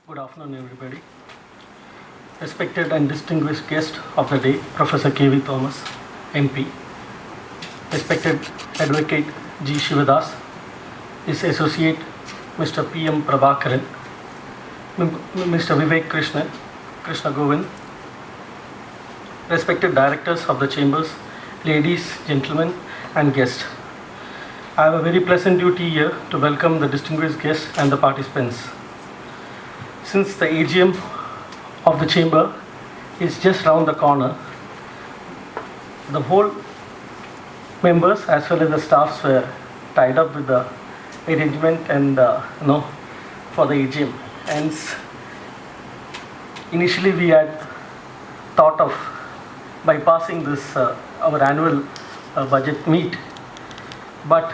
Good afternoon, everybody. Respected and distinguished guest of the day, Professor K.V. Thomas, MP. Respected Advocate G. Shivadas, his associate, Mr. P.M. Prabhakaran, Mr. Vivek Krishna Govind, respected directors of the chambers, ladies, gentlemen, and guests. I have a very pleasant duty here to welcome the distinguished guests and the participants. Since the AGM of the chamber is just round the corner, the whole members as well as the staffs were tied up with the arrangement and for the AGM. And initially we had thought of bypassing this our annual budget meet, but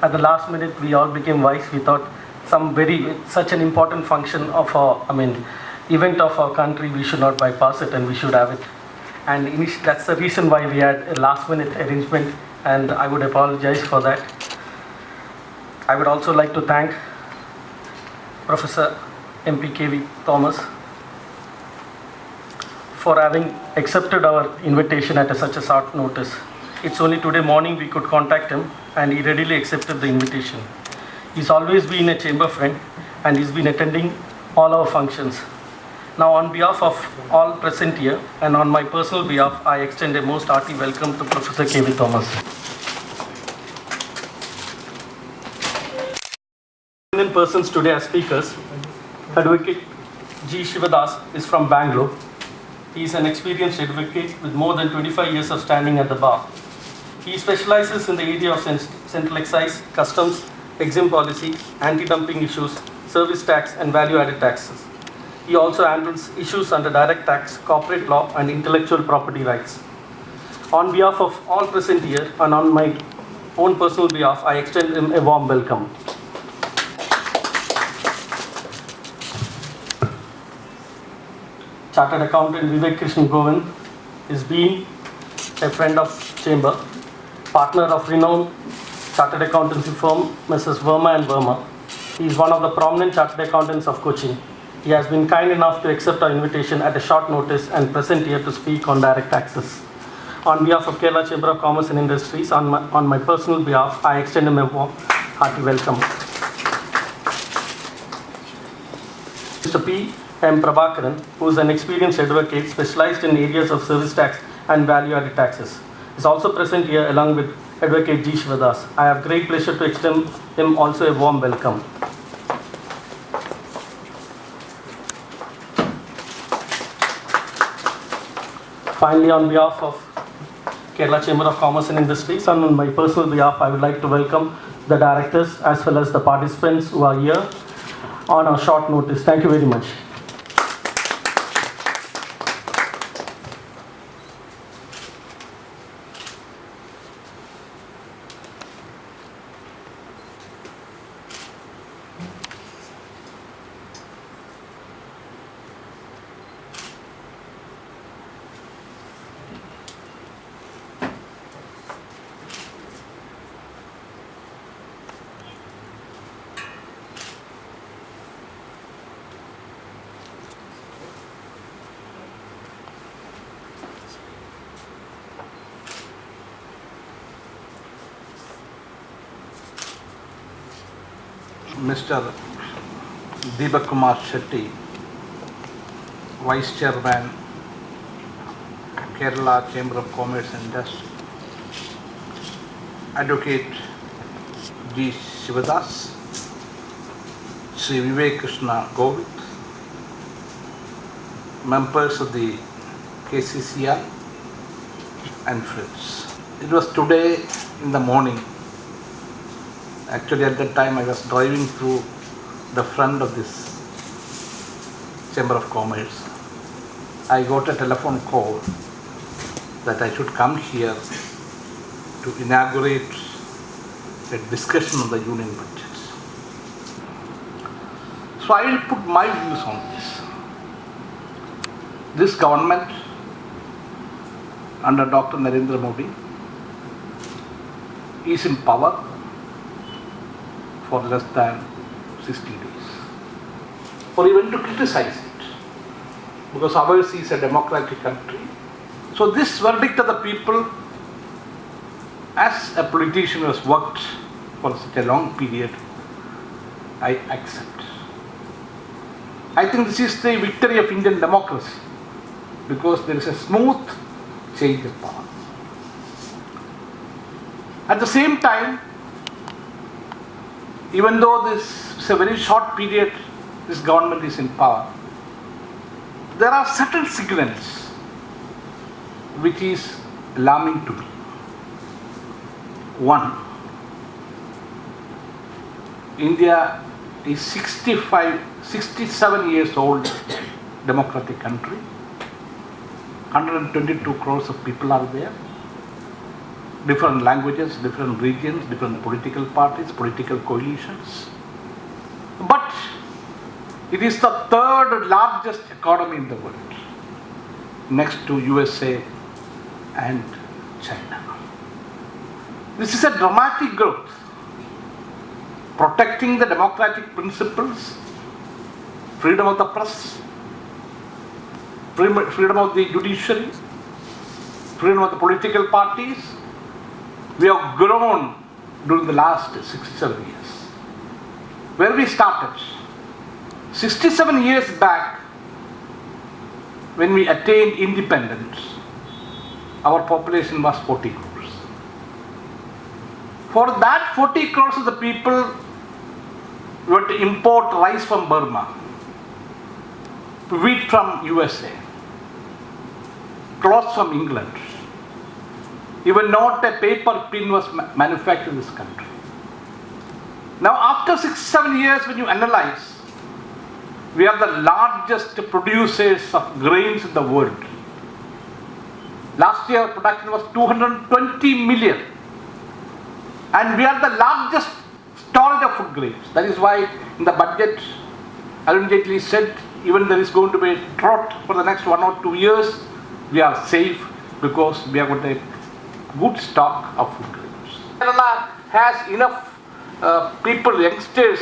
at the last minute we all became wise. We thought such an important function of our event of our country, we should not bypass it and we should have it. And that's the reason why we had a last minute arrangement, and I would apologize for that. I would also like to thank Professor MP K.V. Thomas for having accepted our invitation at such a short notice. It's only today morning we could contact him and he readily accepted the invitation. He's always been a chamber friend and he's been attending all our functions. Now, on behalf of all present here and on my personal behalf, I extend a most hearty welcome to Professor K.V. Thomas. In persons today as speakers, Advocate G. Shivadas is from Bangalore. He is an experienced advocate with more than 25 years of standing at the bar. He specializes in the area of central excise, customs, exempt policy, anti-dumping issues, service tax and value-added taxes. He also handles issues under direct tax, corporate law and intellectual property rights. On behalf of all present here and on my own personal behalf, I extend him a warm welcome. Chartered Accountant Vivek Krishna Govind is being a friend of Chamber, partner of renowned chartered accountancy firm Mrs. Verma and Verma. He is one of the prominent chartered accountants of Cochin. He has been kind enough to accept our invitation at a short notice and present here to speak on direct taxes. On behalf of Kerala Chamber of Commerce and Industries, on my personal behalf, I extend him a warm, hearty welcome. Mr. P. M. Prabhakaran, who is an experienced advocate specialized in areas of service tax and value-added taxes, is also present here along with Advocate G. Shivadas. I have great pleasure to extend him also a warm welcome. Finally, on behalf of Kerala Chamber of Commerce and Industries and on my personal behalf, I would like to welcome the directors as well as the participants who are here on a short notice. Thank you very much. Mr. Deepak Kumar Shetty, Vice Chairman, Kerala Chamber of Commerce and Industry, Advocate G. Shivadas, Sri Vivek Krishna Govind, members of the KCCI and friends. It was today in the morning. Actually, at that time, I was driving through the front of this Chamber of Commerce. I got a telephone call that I should come here to inaugurate a discussion on the union budgets. So I will put my views on this. This government under Dr. Narendra Modi is in power for less than 60 days. or even to criticize it, because ours is a democratic country. So this verdict of the people, as a politician who has worked for such a long period, I accept. I think this is the victory of Indian democracy, because there is a smooth change of power. At the same time, even though this is a very short period, this government is in power, there are certain signals which is alarming to me. One, India is 67 years old democratic country. 122 crores of people are there. Different languages, different regions, different political parties, political coalitions. But it is the third largest economy in the world, next to USA and China. This is a dramatic growth. Protecting the democratic principles, freedom of the press, freedom of the judiciary, freedom of the political parties. We have grown during the last 67 years. Where we started, 67 years back, when we attained independence, our population was 40 crores. For that 40 crores of the people, we had to import rice from Burma, wheat from USA, clothes from England. Even not a paper pin was manufactured in this country. Now after 6-7 years, when you analyze, we are the largest producers of grains in the world. Last year production was 220 million. And we are the largest storage of food grains. That is why in the budget, Arun Jaitley said, even there is going to be a drought for the next 1 or 2 years, we are safe because we have got a good stock of food grains. Kerala has enough people, youngsters,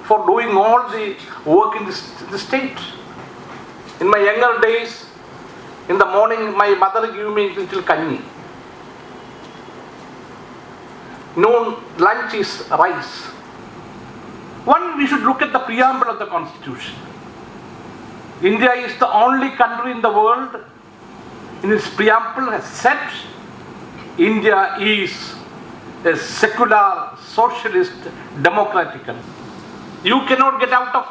for doing all the work in the state. In my younger days, in the morning, my mother gave me little kanni. Noon, lunch is rice. One, we should look at the preamble of the Constitution. India is the only country in the world in its preamble has said India is a secular, socialist, democratic country. You cannot get out of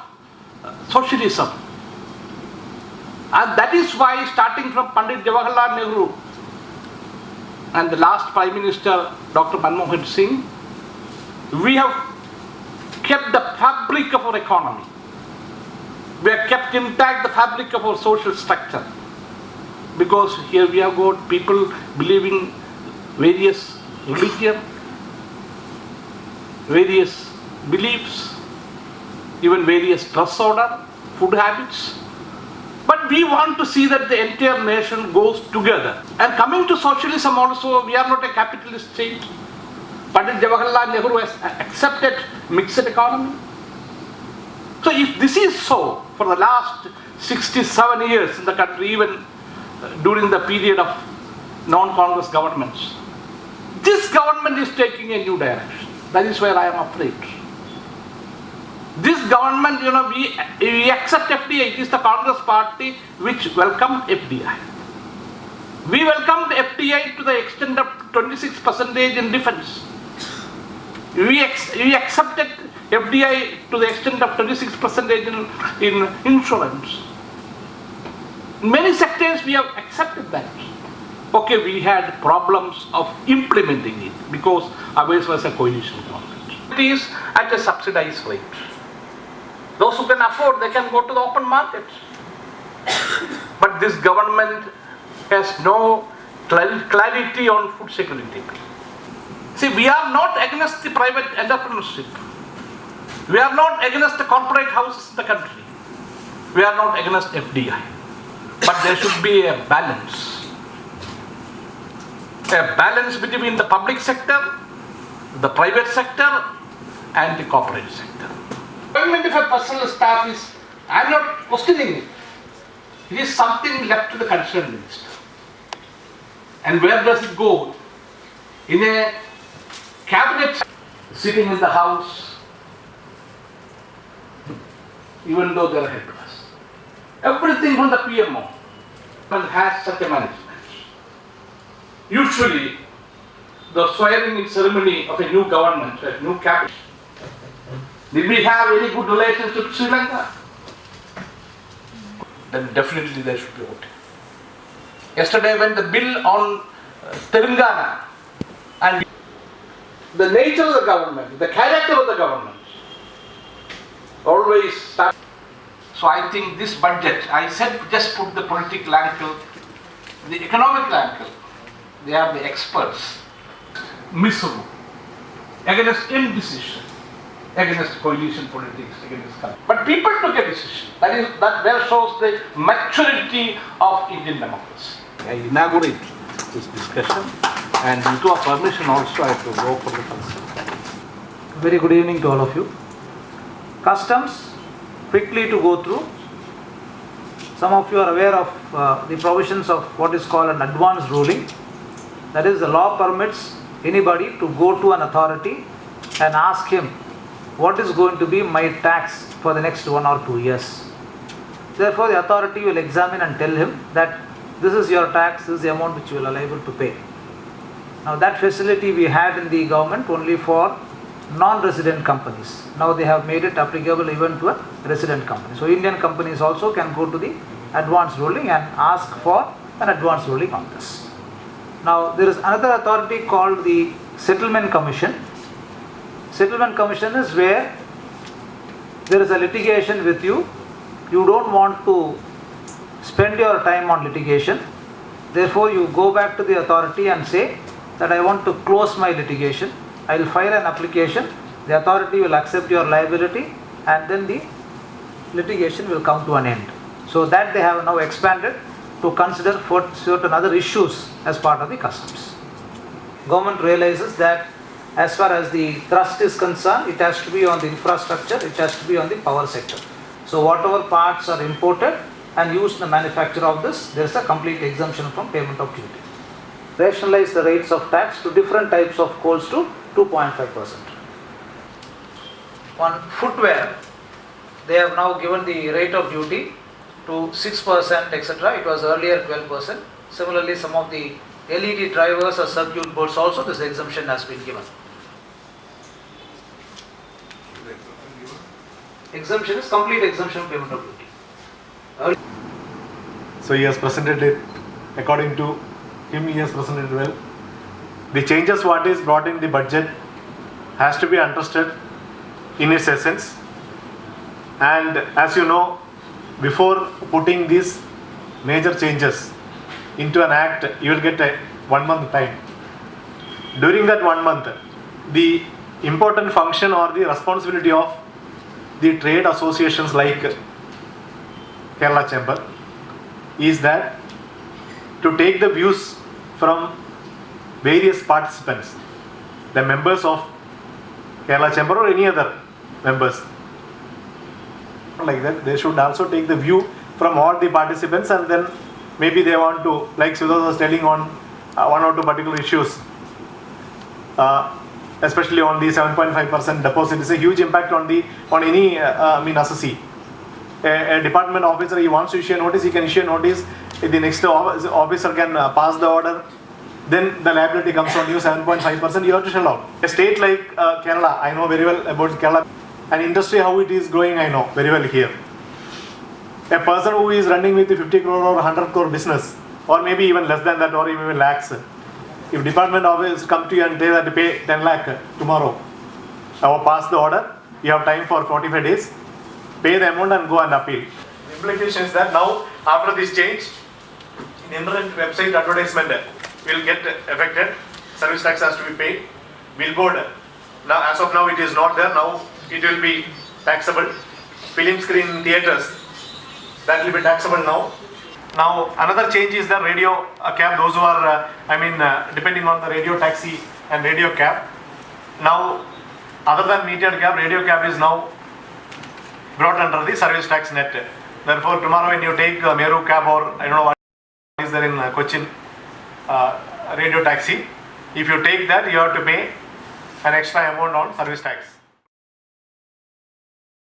socialism. And that is why, starting from Pandit Jawaharlal Nehru and the last Prime Minister, Dr. Manmohan Singh, we have kept the fabric of our economy. We have kept intact the fabric of our social structure. Because here we have got people believing various religion, various beliefs, even various dress order, food habits. But we want to see that the entire nation goes together. And coming to socialism also, we are not a capitalist state. Pandit Jawaharlal Nehru has accepted mixed economy. So if this is so for the last 67 years in the country, even during the period of non-Congress governments, this government is taking a new direction. That is where I am afraid. This government, we accept FDI. It is the Congress party which welcomed FDI. We welcomed FDI to the extent of 26% in defense. We accepted FDI to the extent of 26% in insurance. In many sectors we have accepted that. Okay, we had problems of implementing it because ours was a coalition government. It is at a subsidized rate. Those who can afford, they can go to the open market. But this government has no clarity on food security. See, we are not against the private entrepreneurship. We are not against the corporate houses in the country. We are not against FDI. But there should be a balance. A balance between the public sector, the private sector, and the corporate sector. Employment of a personal staff is I am not questioning it. It is something left to the concerned minister. And where does it go? In a cabinet sitting in the house, even though they are helpless. Everything from the PMO has such a management. Usually, the swearing-in ceremony of a new government, a new cabinet, did we have any good relations with Sri Lanka? Then definitely there should be voting. Yesterday when the bill on Telangana and the nature of the government, the character of the government, always start. So I think this budget, I said just put the political angle, the economic angle, they are the experts. Miserable, against indecision, against coalition politics, against country. But people took a decision. That there shows the maturity of Indian democracy. I inaugurate this discussion, and with your permission also I have to go for the consent. Very good evening to all of you. Customs, quickly to go through. Some of you are aware of the provisions of what is called an advance ruling. That is, the law permits anybody to go to an authority and ask him what is going to be my tax for the next 1 or 2 years. Therefore, the authority will examine and tell him that this is your tax, this is the amount which you will be liable to pay. Now, that facility we had in the government only for non-resident companies. Now they have made it applicable even to a resident company. So Indian companies also can go to the advance ruling and ask for an advance ruling on this. Now there is another authority called the Settlement Commission. Settlement Commission is where there is a litigation with you. You don't want to spend your time on litigation. Therefore you go back to the authority and say that I want to close my litigation. I will file an application, the authority will accept your liability, and then the litigation will come to an end. So that they have now expanded to consider for certain other issues as part of the customs. Government realizes that as far as the thrust is concerned, it has to be on the infrastructure, it has to be on the power sector. So whatever parts are imported and used in the manufacture of this, there is a complete exemption from payment of duty. Rationalize the rates of tax to different types of coals to 2.5%. On footwear, they have now given the rate of duty to 6%, etc. It was earlier 12%. Similarly, some of the LED drivers or circuit boards also this exemption has been given. Exemption is complete exemption payment of duty. So he has presented it according to him, he has presented it well. The changes what is brought in the budget has to be understood in its essence, and as you know, before putting these major changes into an act, you will get a 1 month time. During that 1 month, the important function or the responsibility of the trade associations like Kerala Chamber is that to take the views from various participants, the members of Kerala Chamber or any other members like that, they should also take the view from all the participants, and then maybe they want to, like Sudha was telling, on 1 or 2 particular issues, especially on the 7.5% deposit. It's a huge impact on any assessee. A department officer, he wants to issue a notice, he can issue a notice. The next officer can pass the order. Then the liability comes on you, 7.5%, you have to shell out. A state like Kerala, I know very well about Kerala. An industry, how it is growing, I know very well here. A person who is running with a 50 crore or 100 crore business, or maybe even less than that, or even lakhs. If department office come to you and say that to pay 10 lakh tomorrow, or pass the order, you have time for 45 days, pay the amount and go and appeal. The implication is that now, after this change, in internet website advertisement will get affected, service tax has to be paid, billboard, now as of now it is not there, now it will be taxable, film screen theatres, that will be taxable now. Now another change is the radio cab, those who are, depending on the radio taxi and radio cab. Now other than metered cab, radio cab is now brought under the service tax net. Therefore, tomorrow when you take Meru cab or I don't know what is there in Cochin radio taxi, if you take that, you have to pay an extra amount on service tax.